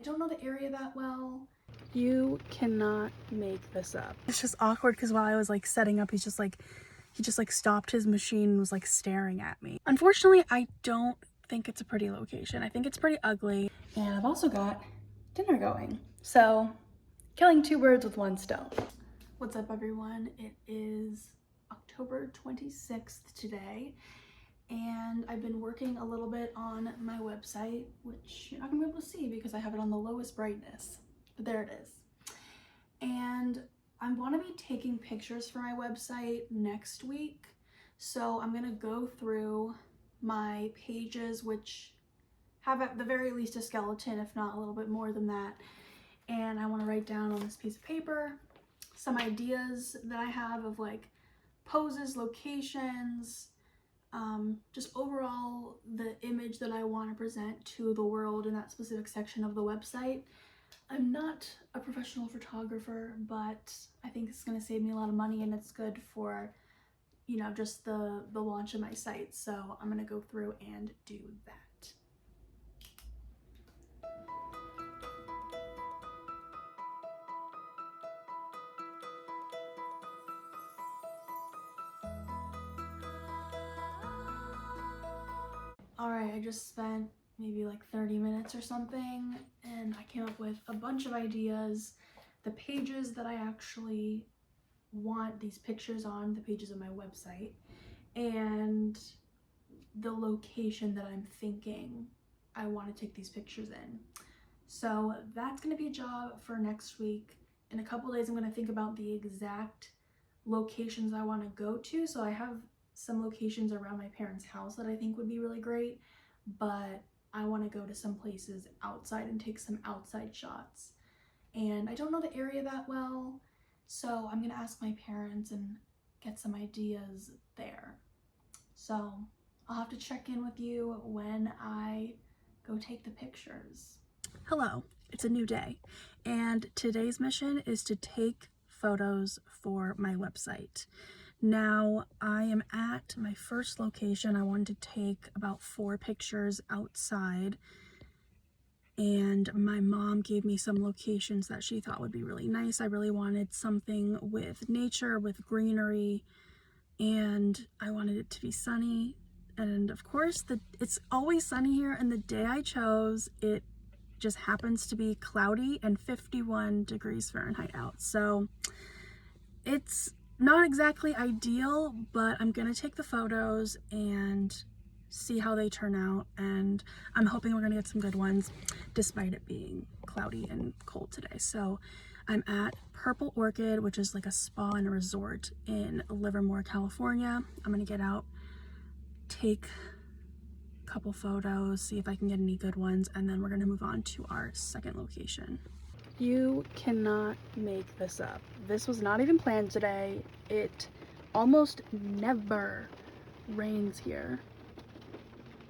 I don't know the area that well. You cannot make this up. It's just awkward because while I was like setting up, he just like stopped his machine and was like staring at me. Unfortunately, I don't think it's a pretty location. I think it's pretty ugly. And I've also got dinner going. So killing two birds with one stone. What's up, everyone? It is October 26th today. And I've been working a little bit on my website, which you're not gonna be able to see because I have it on the lowest brightness, but there it is. And I want to be taking pictures for my website next week, so I'm gonna go through my pages, which have at the very least a skeleton, if not a little bit more than that, and I want to write down on this piece of paper some ideas that I have of like poses, locations, just overall the image that I want to present to the world in that specific section of the website. I'm not a professional photographer, but I think it's going to save me a lot of money, and it's good for, you know, just the launch of my site. So I'm going to go through and do that. Alright, I just spent maybe like 30 minutes or something, and I came up with a bunch of ideas. The pages that I actually want these pictures on, the pages of my website, and the location that I'm thinking I want to take these pictures in. So that's going to be a job for next week. In a couple days, I'm going to think about the exact locations I want to go to. So I have some locations around my parents' house that I think would be really great, but I want to go to some places outside and take some outside shots. And I don't know the area that well, so I'm going to ask my parents and get some ideas there. So I'll have to check in with you when I go take the pictures. Hello, it's a new day, and today's mission is to take photos for my website. Now, I am at my first location. I wanted to take about 4 pictures outside, and my mom gave me some locations that she thought would be really nice. I really wanted something with nature, with greenery, and I wanted it to be sunny. And of course, it's always sunny here, and the day I chose, it just happens to be cloudy and 51 degrees Fahrenheit out. So it's not exactly ideal, but I'm gonna take the photos and see how they turn out, and I'm hoping we're gonna get some good ones despite it being cloudy and cold today. So I'm at Purple Orchid, which is like a spa and a resort in Livermore, California. I'm gonna get out, take a couple photos, see if I can get any good ones, and then we're gonna move on to our second location. You cannot make this up. This was not even planned today. It almost never rains here.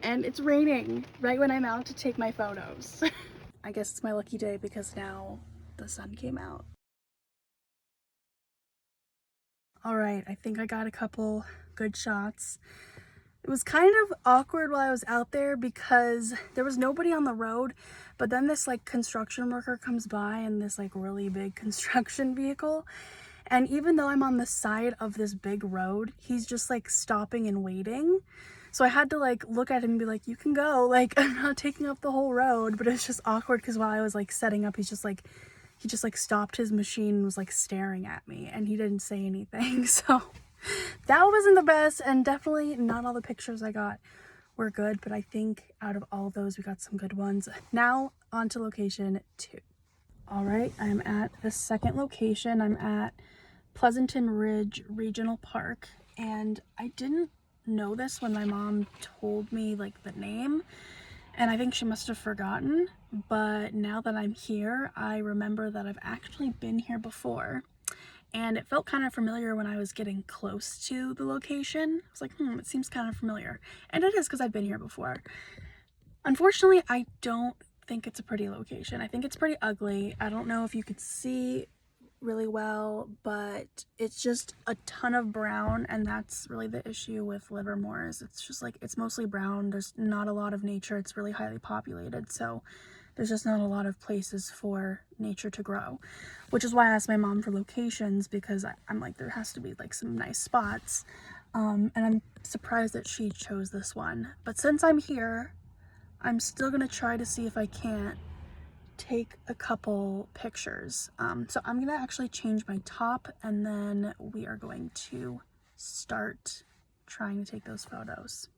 And it's raining right when I'm out to take my photos. I guess it's my lucky day because now the sun came out. All right, I think I got a couple good shots. It was kind of awkward while I was out there because there was nobody on the road, but then this like construction worker comes by in this like really big construction vehicle. And even though I'm on the side of this big road, he's just like stopping and waiting. So I had to like look at him and be like, you can go, like I'm not taking up the whole road. But it's just awkward because while I was like setting up, he just like stopped his machine and was like staring at me, and he didn't say anything. So that wasn't the best, and definitely not all the pictures I got were good, but I think out of all those we got some good ones. Now on to location 2. All right, I'm at the second location. I'm at Pleasanton Ridge Regional Park, and I didn't know this when my mom told me like the name, and I think she must have forgotten, but now that I'm here, I remember that I've actually been here before. And it felt kind of familiar when I was getting close to the location. I was like, it seems kind of familiar. And it is because I've been here before. Unfortunately, I don't think it's a pretty location. I think it's pretty ugly. I don't know if you could see really well, but it's just a ton of brown, and that's really the issue with Livermore. Is it's just like it's mostly brown. There's not a lot of nature. It's really highly populated, so there's just not a lot of places for nature to grow, which is why I asked my mom for locations, because I'm like, there has to be like some nice spots. And I'm surprised that she chose this one. But since I'm here, I'm still gonna try to see if I can't take a couple pictures. So I'm gonna actually change my top, and then we are going to start trying to take those photos.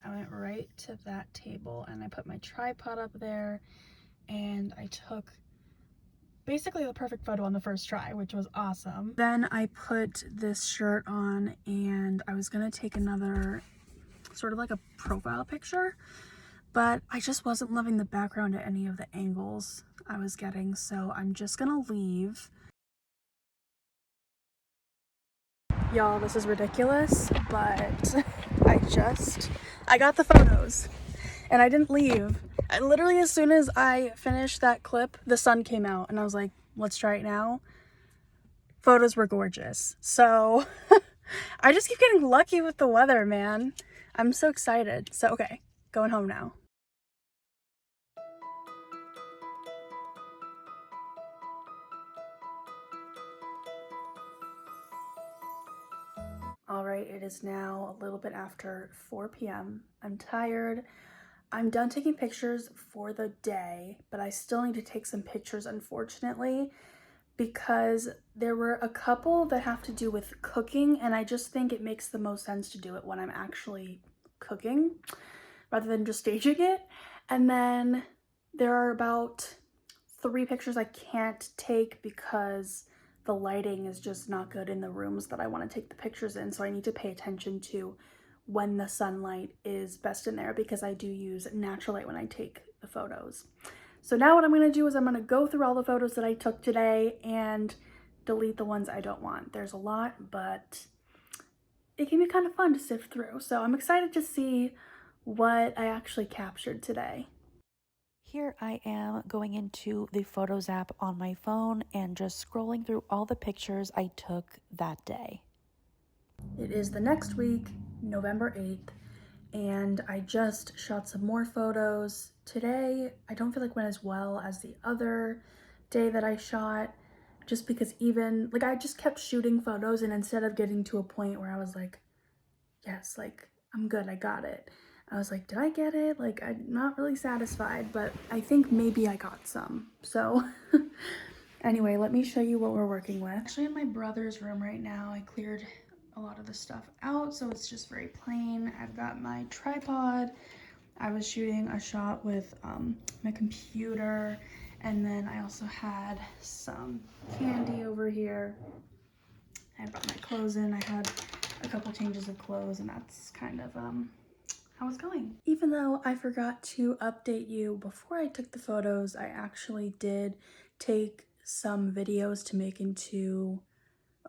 I went right to that table and I put my tripod up there, and I took basically the perfect photo on the first try, which was awesome. Then I put this shirt on and I was gonna take another sort of like a profile picture, but I just wasn't loving the background at any of the angles I was getting, so I'm just gonna leave. Y'all, this is ridiculous, but I got the photos and I didn't leave. And literally as soon as I finished that clip, the sun came out and I was like, let's try it now. Photos were gorgeous. So I just keep getting lucky with the weather, man. I'm so excited. So, okay, going home now. All right, it is now a little bit after 4 p.m. I'm tired. I'm done taking pictures for the day, but I still need to take some pictures, unfortunately, because there were a couple that have to do with cooking, and I just think it makes the most sense to do it when I'm actually cooking rather than just staging it. And then there are about 3 pictures I can't take because the lighting is just not good in the rooms that I want to take the pictures in, so I need to pay attention to when the sunlight is best in there, because I do use natural light when I take the photos. So now what I'm going to do is I'm going to go through all the photos that I took today and delete the ones I don't want. There's a lot, but it can be kind of fun to sift through. So I'm excited to see what I actually captured today. Here I am going into the Photos app on my phone and just scrolling through all the pictures I took that day. It is the next week, November 8th, and I just shot some more photos. Today, I don't feel like went as well as the other day that I shot, just because even, like, I just kept shooting photos, and instead of getting to a point where I was like, yes, like, I'm good, I got it, I was like, did I get it? Like, I'm not really satisfied, but I think maybe I got some. So anyway, let me show you what we're working with. Actually in my brother's room right now, I cleared a lot of the stuff out, so it's just very plain. I've got my tripod. I was shooting a shot with my computer, and then I also had some candy over here. I brought my clothes in. I had a couple changes of clothes, and that's kind of how it's going. Even though I forgot to update you, before I took the photos, I actually did take some videos to make into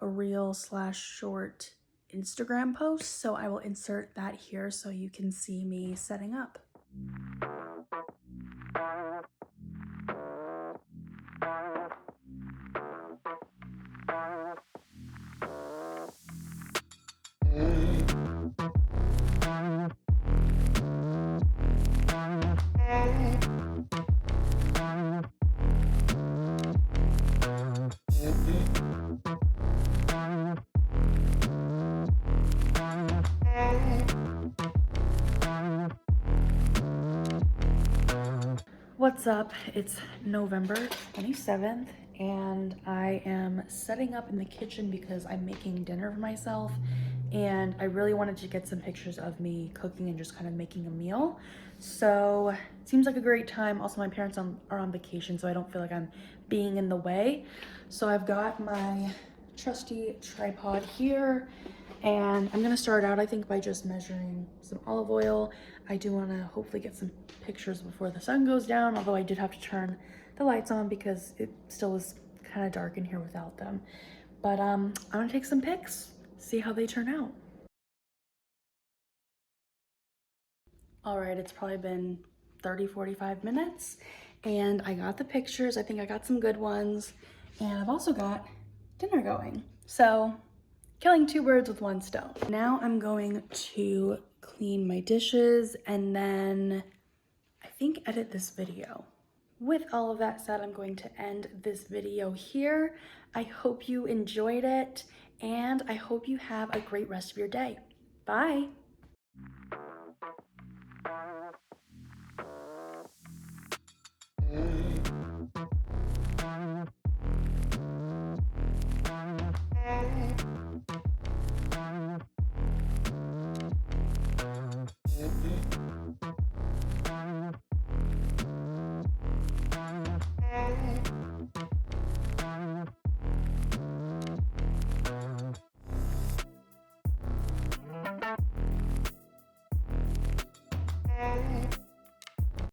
a reel/short Instagram post, so I will insert that here so you can see me setting up. What's up? It's November 27th and I am setting up in the kitchen because I'm making dinner for myself, and I really wanted to get some pictures of me cooking and just kind of making a meal. So it seems like a great time. Also, my parents are on vacation, so I don't feel like I'm being in the way. So I've got my trusty tripod here, and I'm gonna start out, I think, by just measuring some olive oil. I do wanna hopefully get some pictures before the sun goes down, although I did have to turn the lights on because it still is kind of dark in here without them. But I'm gonna take some pics, see how they turn out. All right, it's probably been 30-45 minutes and I got the pictures. I think I got some good ones, and I've also got dinner going. So killing 2 birds with 1 stone. Now I'm going to clean my dishes, and then think, edit this video. With all of that said, I'm going to end this video here. I hope you enjoyed it, and I hope you have a great rest of your day. Bye.